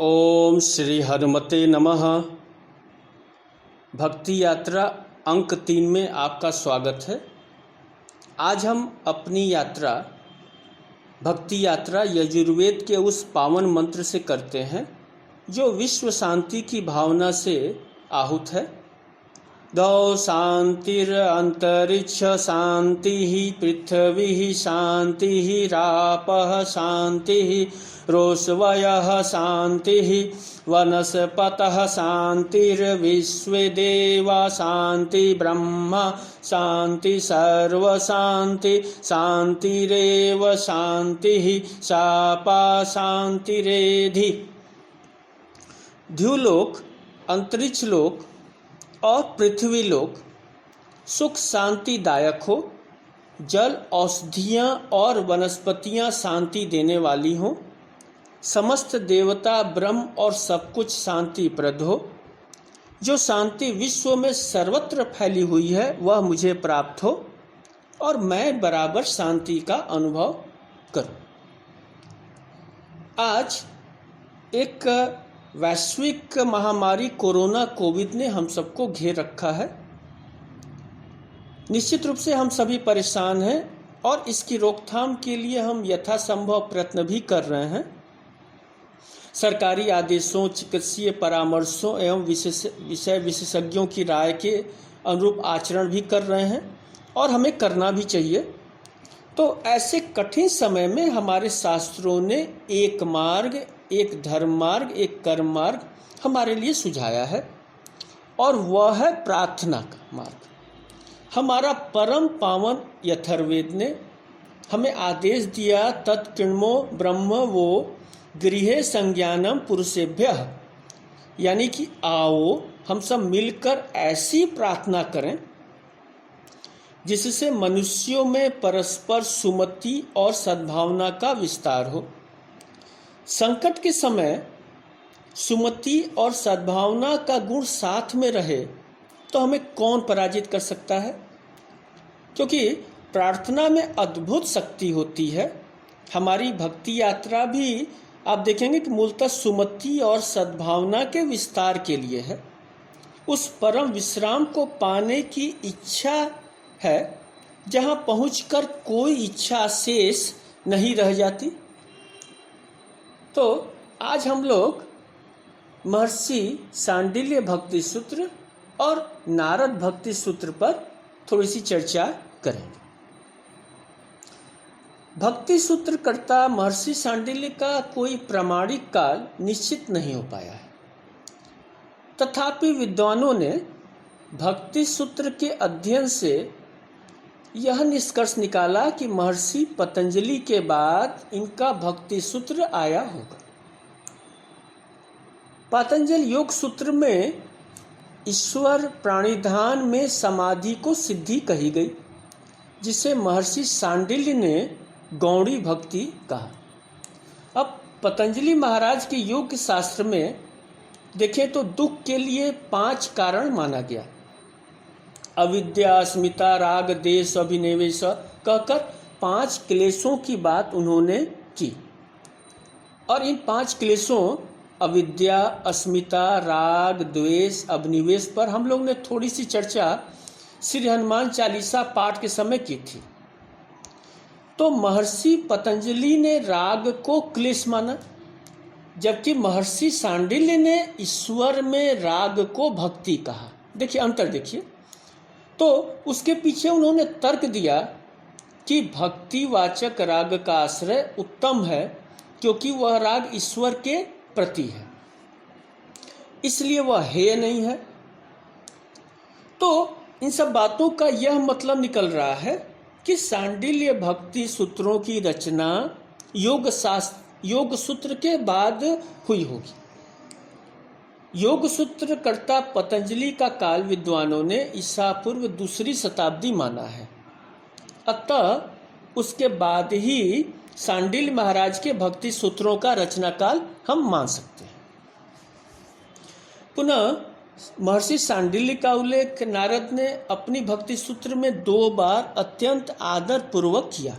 ओम श्री हनुमते नमः। भक्ति यात्रा अंक 3 में आपका स्वागत है। आज हम अपनी यात्रा भक्ति यात्रा यजुर्वेद के उस पावन मंत्र से करते हैं जो विश्व शांति की भावना से आहूत है। दौ शांतिर अंतरिक्ष शांति पृथ्वी शांति रापः शांति रोषवयः शांति वनस्पतः शांतिर्विश्वे देवा शांति ब्रह्मा शांति सर्व शांति शांतिरेव शांति शापा शांतिरेधि। द्युलोक, अंतरिक्ष लोक और पृथ्वी लोक सुख शांतिदायक हो, जल औषधियाँ और वनस्पतियाँ शांति देने वाली हों, समस्त देवता ब्रह्म और सब कुछ शांतिप्रद हो। जो शांति विश्व में सर्वत्र फैली हुई है वह मुझे प्राप्त हो और मैं बराबर शांति का अनुभव करूं। आज एक वैश्विक महामारी कोरोना कोविड ने हम सबको घेर रखा है। निश्चित रूप से हम सभी परेशान हैं और इसकी रोकथाम के लिए हम यथासंभव प्रयत्न भी कर रहे हैं। सरकारी आदेशों, चिकित्सीय परामर्शों एवं विषय विशेषज्ञों की राय के अनुरूप आचरण भी कर रहे हैं और हमें करना भी चाहिए। तो ऐसे कठिन समय में हमारे शास्त्रों ने एक मार्ग, एक धर्म मार्ग, एक कर्म मार्ग हमारे लिए सुझाया है और वह है प्रार्थना का मार्ग। हमारा परम पावन यथर्वेद ने हमें आदेश दिया, तत्किण्वो ब्रह्म वो गृहे संज्ञानम पुरुषेभ्यः, यानी कि आओ हम सब मिलकर ऐसी प्रार्थना करें जिससे मनुष्यों में परस्पर सुमति और सद्भावना का विस्तार हो। संकट के समय सुमति और सद्भावना का गुण साथ में रहे तो हमें कौन पराजित कर सकता है, क्योंकि प्रार्थना में अद्भुत शक्ति होती है। हमारी भक्ति यात्रा भी आप देखेंगे कि मूलतः सुमति और सद्भावना के विस्तार के लिए है। उस परम विश्राम को पाने की इच्छा है जहाँ पहुंचकर कोई इच्छा शेष नहीं रह जाती। तो आज हम लोग महर्षि सांडिल्य भक्ति सूत्र और नारद भक्ति सूत्र पर थोड़ी सी चर्चा करेंगे। भक्ति सूत्रकर्ता महर्षि सांडिल्य का कोई प्रामाणिक काल निश्चित नहीं हो पाया है, तथापि विद्वानों ने भक्ति सूत्र के अध्ययन से यह निष्कर्ष निकाला कि महर्षि पतंजलि के बाद इनका भक्ति सूत्र आया होगा। पतंजलि योग सूत्र में ईश्वर प्राणिधान में समाधि को सिद्धि कही गई, जिसे महर्षि सांडिल्य ने गौड़ी भक्ति कहा। अब पतंजलि महाराज के योग शास्त्र में देखें तो दुख के लिए 5 कारण माना गया। अविद्या, अस्मिता, राग, देश, अभिनिवेश कहकर 5 क्लेशों की बात उन्होंने की और इन 5 क्लेशों अविद्या, अस्मिता, राग, द्वेष, अभिनिवेश पर हम लोग ने थोड़ी सी चर्चा श्री हनुमान चालीसा पाठ के समय की थी। तो महर्षि पतंजलि ने राग को क्लेश माना, जबकि महर्षि सांडिल्य ने ईश्वर में राग को भक्ति कहा। देखिए अंतर देखिए। तो उसके पीछे उन्होंने तर्क दिया कि भक्तिवाचक राग का आश्रय उत्तम है क्योंकि वह राग ईश्वर के प्रति है, इसलिए वह हेय नहीं है। तो इन सब बातों का यह मतलब निकल रहा है कि सांडिल्य भक्ति सूत्रों की रचना योग सूत्र के बाद हुई होगी। योग सूत्रकर्ता पतंजलि का काल विद्वानों ने ईसा पूर्व 2री शताब्दी माना है, अतः उसके बाद ही सांडिल्य महाराज के भक्ति सूत्रों का रचना काल हम मान सकते हैं। पुनः महर्षि सांडिल्य का उल्लेख नारद ने अपनी भक्ति सूत्र में 2 बार अत्यंत आदर पूर्वक किया।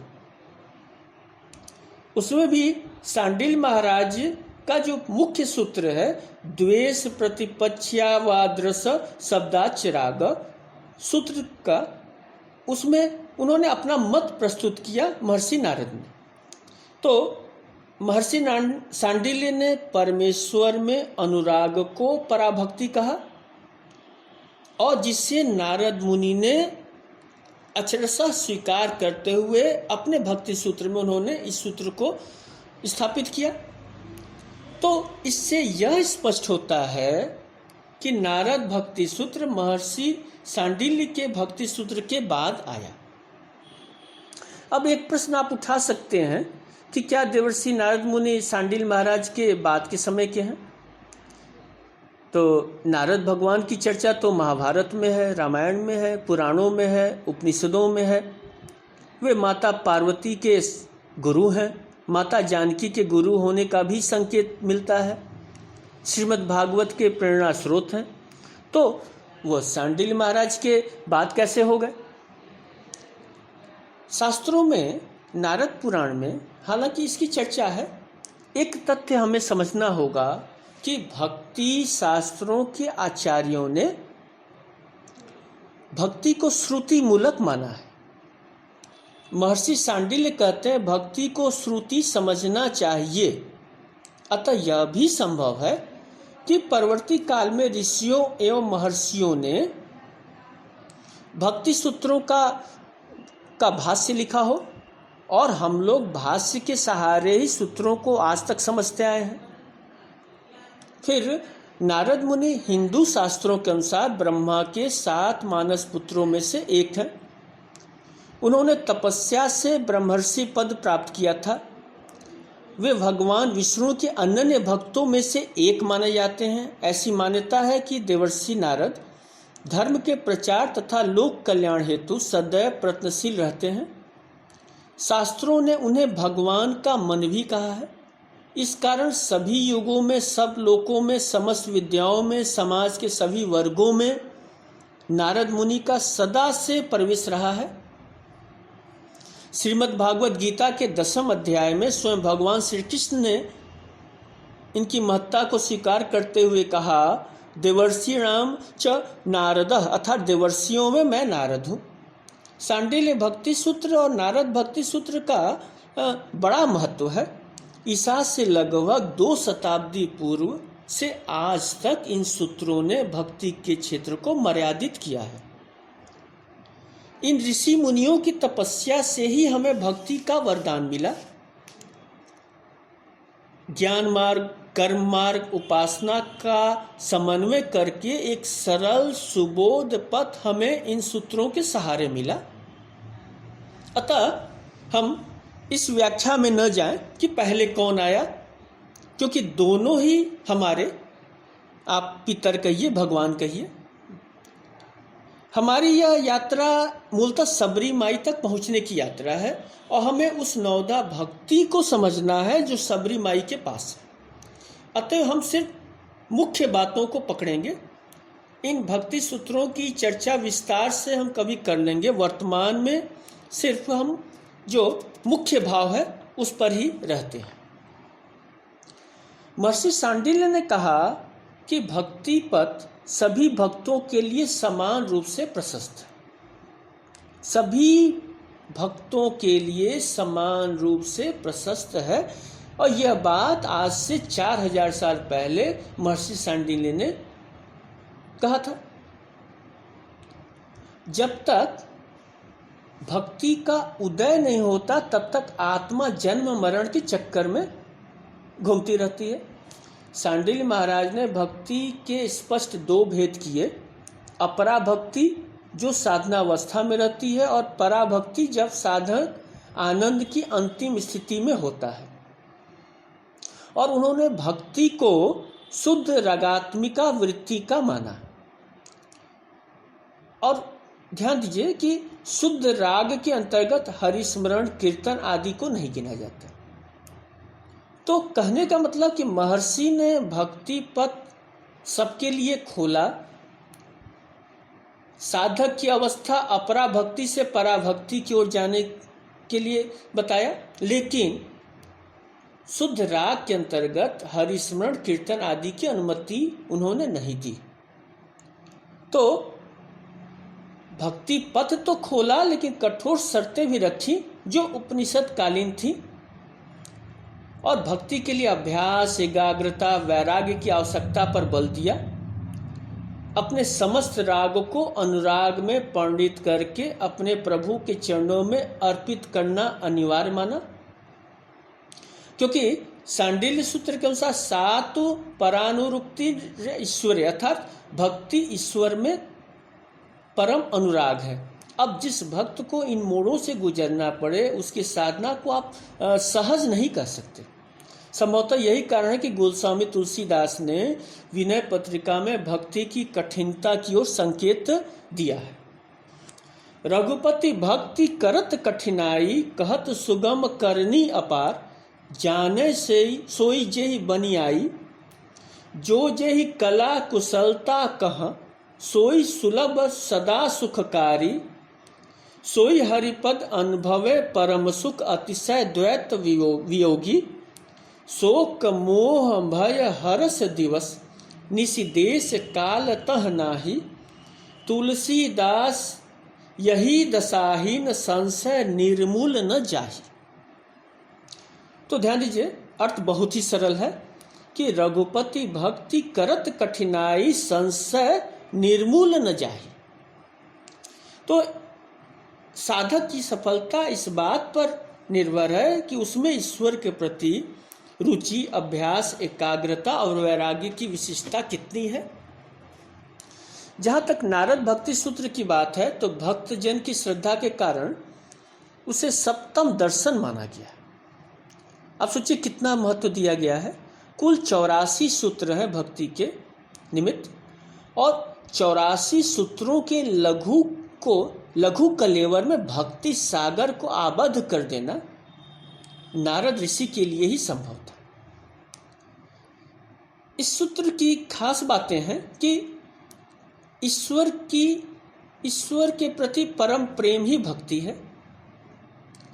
उसमें भी सांडिल्य महाराज का जो मुख्य सूत्र है, द्वेष प्रतिपक्षावाद्रस शब्दाचराग सूत्र का, उसमें उन्होंने अपना मत प्रस्तुत किया महर्षि नारद ने। तो महर्षि सांडिल्य ने परमेश्वर में अनुराग को पराभक्ति कहा, और जिससे नारद मुनि ने अक्षरशः स्वीकार करते हुए अपने भक्ति सूत्र में उन्होंने इस सूत्र को स्थापित किया। तो इससे यह स्पष्ट होता है कि नारद भक्ति सूत्र महर्षि सांडिल्य के भक्ति सूत्र के बाद आया। अब एक प्रश्न आप उठा सकते हैं कि क्या देवर्षि नारद मुनि सांडिल्य महाराज के बाद के समय के हैं? तो नारद भगवान की चर्चा तो महाभारत में है, रामायण में है, पुराणों में है, उपनिषदों में है। वे माता पार्वती के गुरु हैं, माता जानकी के गुरु होने का भी संकेत मिलता है, श्रीमद् भागवत के प्रेरणा स्रोत हैं। तो वो सांडिल्य महाराज के बाद कैसे हो गए? शास्त्रों में, नारद पुराण में हालांकि इसकी चर्चा है। एक तथ्य हमें समझना होगा कि भक्ति शास्त्रों के आचार्यों ने भक्ति को श्रुति मूलक माना है। महर्षि सांडिल्य कहते हैं भक्ति को श्रुति समझना चाहिए। अतः यह भी संभव है कि परवर्ती काल में ऋषियों एवं महर्षियों ने भक्ति सूत्रों का भाष्य लिखा हो, और हम लोग भाष्य के सहारे ही सूत्रों को आज तक समझते आए हैं। फिर नारद मुनि हिंदू शास्त्रों के अनुसार ब्रह्मा के 7 मानस पुत्रों में से एक हैं। उन्होंने तपस्या से ब्रह्मर्षि पद प्राप्त किया था। वे भगवान विष्णु के अनन्य भक्तों में से एक माने जाते हैं। ऐसी मान्यता है कि देवर्षि नारद धर्म के प्रचार तथा लोक कल्याण हेतु सदैव प्रयत्नशील रहते हैं। शास्त्रों ने उन्हें भगवान का मन भी कहा है। इस कारण सभी युगों में, सब लोकों में, समस्त विद्याओं में, समाज के सभी वर्गों में नारद मुनि का सदा से प्रवेश रहा है। श्रीमद् भागवत गीता के 10वें अध्याय में स्वयं भगवान श्री कृष्ण ने इनकी महत्ता को स्वीकार करते हुए कहा, देवर्षिणाम च नारदः, अर्थात देवर्षियों में मैं नारद हूँ। सांडिल्य भक्ति सूत्र और नारद भक्ति सूत्र का बड़ा महत्व है। ईसा से लगभग 2 शताब्दी पूर्व से आज तक इन सूत्रों ने भक्ति के क्षेत्र को मर्यादित किया है। इन ऋषि मुनियों की तपस्या से ही हमें भक्ति का वरदान मिला। ज्ञान मार्ग, कर्म मार्ग, उपासना का समन्वय करके एक सरल सुबोध पथ हमें इन सूत्रों के सहारे मिला। अतः हम इस व्याख्या में न जाएं कि पहले कौन आया, क्योंकि दोनों ही हमारे, आप पितर कहिए, भगवान कहिए। हमारी यह यात्रा मूलतः सबरी माई तक पहुंचने की यात्रा है, और हमें उस नवदा भक्ति को समझना है जो सबरी माई के पास है। अतः हम सिर्फ मुख्य बातों को पकड़ेंगे। इन भक्ति सूत्रों की चर्चा विस्तार से हम कभी कर लेंगे। वर्तमान में सिर्फ हम जो मुख्य भाव है उस पर ही रहते हैं। महर्षि सांडिल्य ने कहा कि भक्ति पथ सभी भक्तों के लिए समान रूप से प्रशस्त है। सभी भक्तों के लिए समान रूप से प्रशस्त है, और यह बात आज से 4000 साल पहले महर्षि सांडिल्य ने कहा था। जब तक भक्ति का उदय नहीं होता तब तक आत्मा जन्म मरण के चक्कर में घूमती रहती है। सांडिल्य महाराज ने भक्ति के स्पष्ट 2 भेद किए। अपरा भक्ति जो साधनावस्था में रहती है, और पराभक्ति जब साधक आनंद की अंतिम स्थिति में होता है। और उन्होंने भक्ति को शुद्ध रागात्मिका वृत्ति का माना। और ध्यान दीजिए कि शुद्ध राग के अंतर्गत हरिस्मरण, कीर्तन आदि को नहीं गिना जाता। तो कहने का मतलब कि महर्षि ने भक्ति पथ सबके लिए खोला। साधक की अवस्था अपरा भक्ति से पराभक्ति की ओर जाने के लिए बताया, लेकिन शुद्ध राग के अंतर्गत हरिस्मरण कीर्तन आदि की अनुमति उन्होंने नहीं दी। तो भक्ति पथ तो खोला, लेकिन कठोर शर्तें भी रखी जो उपनिषद कालीन थी, और भक्ति के लिए अभ्यास, एकाग्रता, वैराग्य की आवश्यकता पर बल दिया। अपने समस्त राग को अनुराग में परिणित करके अपने प्रभु के चरणों में अर्पित करना अनिवार्य माना, क्योंकि सांडिल्य सूत्र के अनुसार सात परानुरुक्ति ईश्वर, अर्थात भक्ति ईश्वर में परम अनुराग है। अब जिस भक्त को इन मोड़ों से गुजरना पड़े, उसकी साधना को आप सहज नहीं कर सकते। संभवतः यही कारण है कि गोस्वामी तुलसीदास ने विनय पत्रिका में भक्ति की कठिनता की ओर संकेत दिया है। रघुपति भक्ति करत कठिनाई, कहत सुगम करनी अपार, जाने से सोई जेहि बनी आई, जो जेहि कला कुशलता कह, सोई सुलभ सदा सुखकारी, सोई हरिपद अनुभवे परम सुख, अतिशय द्वैत वियोगी, शोक मोह भय हरस दिवस, निशि देश काल तह नाही, तुलसीदास यही दशाहीन, संशय निर्मूल न जाहि। तो ध्यान दीजिए, अर्थ बहुत ही सरल है कि रघुपति भक्ति करत कठिनाई, संशय निर्मूल न जाहि। तो साधक की सफलता इस बात पर निर्भर है कि उसमें ईश्वर के प्रति रुचि, अभ्यास, एकाग्रता और वैराग्य की विशिष्टता कितनी है। जहाँ तक नारद भक्ति सूत्र की बात है, तो भक्तजन की श्रद्धा के कारण उसे सप्तम दर्शन माना गया। अब सोचिए कितना महत्व दिया गया है। कुल 84 सूत्र हैं भक्ति के निमित्त, और 84 सूत्रों के लघु कलेवर में भक्ति सागर को आबद्ध कर देना नारद ऋषि के लिए ही संभव था। इस सूत्र की खास बातें हैं कि ईश्वर के प्रति परम प्रेम ही भक्ति है।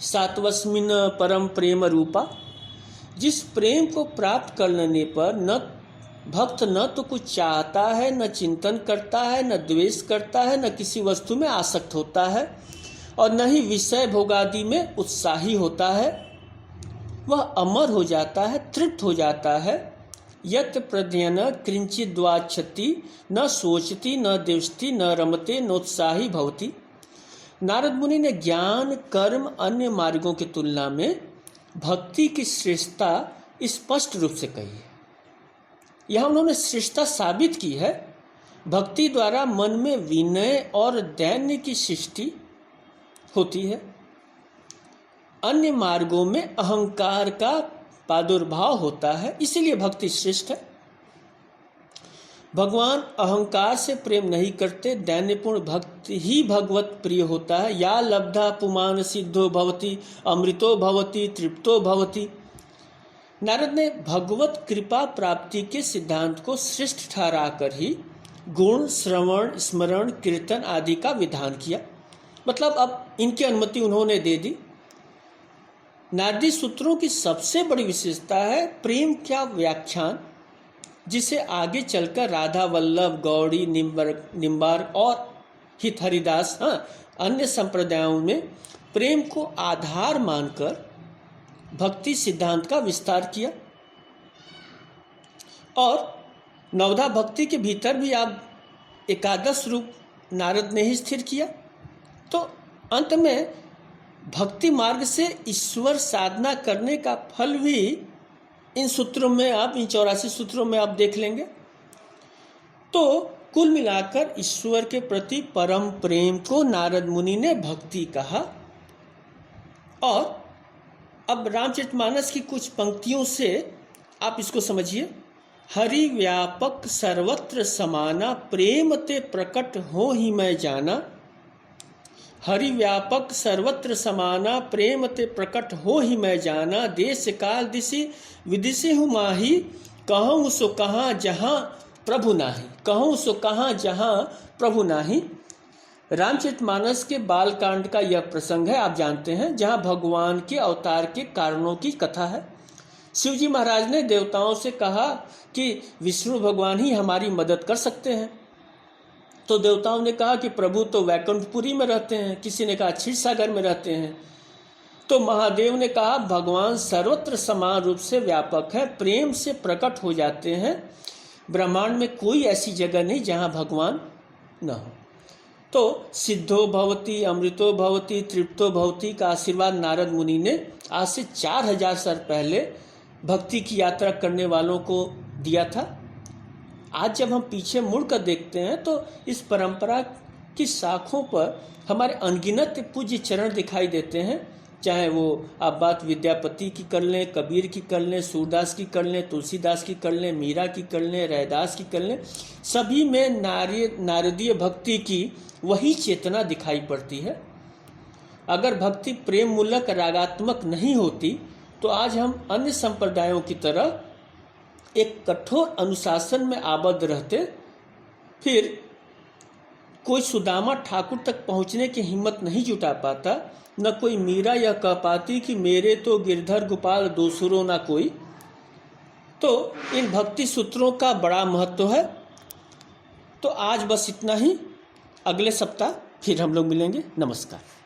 सातवस्मिन परम प्रेम रूपा, जिस प्रेम को प्राप्त कर लेने पर भक्त न तो कुछ चाहता है, न चिंतन करता है, न द्वेष करता है, न किसी वस्तु में आसक्त होता है, और न ही विषय भोगादि में उत्साही होता है। वह अमर हो जाता है, तृप्त हो जाता है। यत प्रध्यन किंचित् वाच्छति, न सोचती, न देवस्ति, न रमते, नोत्साही भवति। नारद मुनि ने ज्ञान, कर्म, अन्य मार्गों की तुलना में भक्ति की श्रेष्ठता स्पष्ट रूप से कही है। यहाँ उन्होंने श्रेष्ठता साबित की है। भक्ति द्वारा मन में विनय और दैन्य की सृष्टि होती है। अन्य मार्गों में अहंकार का प्रादुर्भाव होता है, इसीलिए भक्ति श्रेष्ठ है। भगवान अहंकार से प्रेम नहीं करते, दैन्यपूर्ण भक्ति ही भगवत प्रिय होता है। या लब्धा पुमान सिद्धो भवति, अमृतो भवति, तृप्तो भवति। नारद ने भगवत कृपा प्राप्ति के सिद्धांत को श्रेष्ठ ठहरा कर ही गुण, श्रवण, स्मरण, कीर्तन आदि का विधान किया। मतलब अब इनकी अनुमति उन्होंने दे दी। नारदी सूत्रों की सबसे बड़ी विशेषता है प्रेम का व्याख्यान, जिसे आगे चलकर राधा वल्लभ, गौड़ी, निम्बार्क और हित हरिदास अन्य संप्रदायों में प्रेम को आधार मानकर भक्ति सिद्धांत का विस्तार किया। और नवधा भक्ति के भीतर भी आप एकादश रूप नारद ने ही स्थिर किया। तो अंत में भक्ति मार्ग से ईश्वर साधना करने का फल भी इन सूत्रों में आप, इन 84 सूत्रों में आप देख लेंगे। तो कुल मिलाकर ईश्वर के प्रति परम प्रेम को नारद मुनि ने भक्ति कहा। और अब रामचरितमानस की कुछ पंक्तियों से आप इसको समझिए। हरि व्यापक सर्वत्र समाना, प्रेम ते प्रकट हो ही मैं जाना। हरि व्यापक सर्वत्र समाना, प्रेम ते प्रकट हो ही मैं जाना। देश काल दिशि विदिशे हूँ माही, कहूँ सो कहाँ जहाँ प्रभु नाही। कहूँ सो कहाँ जहाँ प्रभु नाही। रामचरितमानस के बालकांड का यह प्रसंग है, आप जानते हैं, जहाँ भगवान के अवतार के कारणों की कथा है। शिव जी महाराज ने देवताओं से कहा कि विष्णु भगवान ही हमारी मदद कर सकते हैं। तो देवताओं ने कहा कि प्रभु तो वैकुंठपुरी में रहते हैं, किसी ने कहा क्षीर सागर में रहते हैं। तो महादेव ने कहा भगवान सर्वत्र समान रूप से व्यापक है, प्रेम से प्रकट हो जाते हैं, ब्रह्मांड में कोई ऐसी जगह नहीं जहाँ भगवान न हो। तो सिद्धो भवती, अमृतो भवती, तृप्तो भवती का आशीर्वाद नारद मुनि ने आज से 4000 साल पहले भक्ति की यात्रा करने वालों को दिया था। आज जब हम पीछे मुड़कर देखते हैं तो इस परंपरा की शाखों पर हमारे अनगिनत पूज्य चरण दिखाई देते हैं, चाहे वो आप बात विद्यापति की कर लें, कबीर की कर लें, सूरदास की कर लें, तुलसीदास की कर लें, मीरा की कर लें, रैदास की कर लें, सभी में नारदीय भक्ति की वही चेतना दिखाई पड़ती है। अगर भक्ति प्रेम मूलक रागात्मक नहीं होती तो आज हम अन्य संप्रदायों की तरह एक कठोर अनुशासन में आबद्ध रहते, फिर कोई सुदामा ठाकुर तक पहुंचने की हिम्मत नहीं जुटा पाता, न कोई मीरा यह कह पाती कि मेरे तो गिरधर गोपाल दूसरों ना कोई। तो इन भक्ति सूत्रों का बड़ा महत्व है। तो आज बस इतना ही, अगले सप्ताह फिर हम लोग मिलेंगे। नमस्कार।